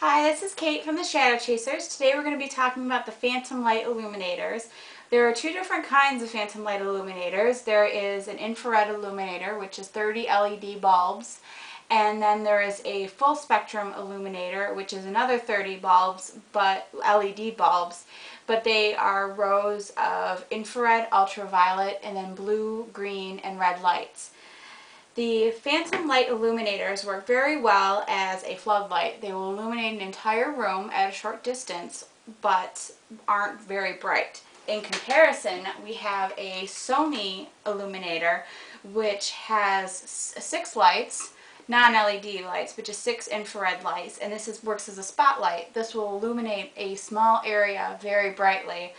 Hi, this is Kate from the Shadow Chasers. Today we're going to be talking about the PhantomLite Illuminators. There are two different kinds of PhantomLite Illuminators. There is an infrared illuminator, which is 30 LED bulbs, and then there is a full spectrum illuminator, which is another 30 bulbs, but LED bulbs, but they are rows of infrared, ultraviolet, and then blue, green, and red lights. The PhantomLite Illuminators work very well as a floodlight. They will illuminate an entire room at a short distance, but aren't very bright. In comparison, we have a Sony illuminator, which has 6 lights, non-LED lights, but just 6 infrared lights, and works as a spotlight. This will illuminate a small area very brightly.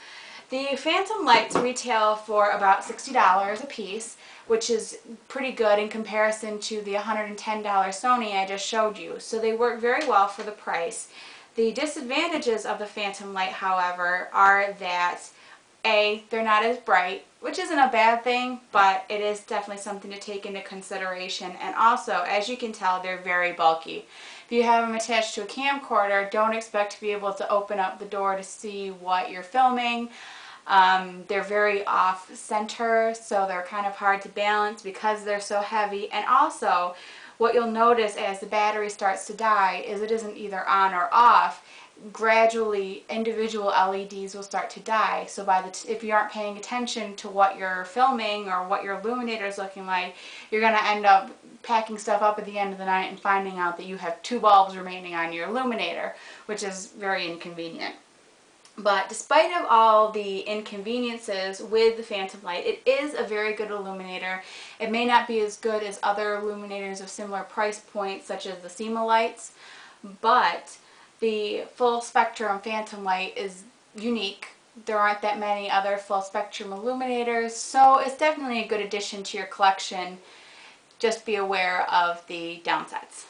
The Phantom lights retail for about $60 a piece, which is pretty good in comparison to the $110 Sony I just showed you. So they work very well for the price. The disadvantages of the Phantom light, however, are that A, they're not as bright, which isn't a bad thing, but it is definitely something to take into consideration. And also, as you can tell, they're very bulky. If you have them attached to a camcorder, don't expect to be able to open up the door to see what you're filming. They're very off-center, so they're kind of hard to balance because they're so heavy. And also, what you'll notice as the battery starts to die is it isn't either on or off. Gradually, individual LEDs will start to die. So if you aren't paying attention to what you're filming or what your illuminator is looking like, you're going to end up packing stuff up at the end of the night and finding out that you have 2 bulbs remaining on your illuminator, which is very inconvenient. But despite of all the inconveniences with the Phantom light, it is a very good illuminator. It may not be as good as other illuminators of similar price points, such as the SEMA lights, but the full spectrum Phantom light is unique. There aren't that many other full spectrum illuminators, so it's definitely a good addition to your collection. Just be aware of the downsides.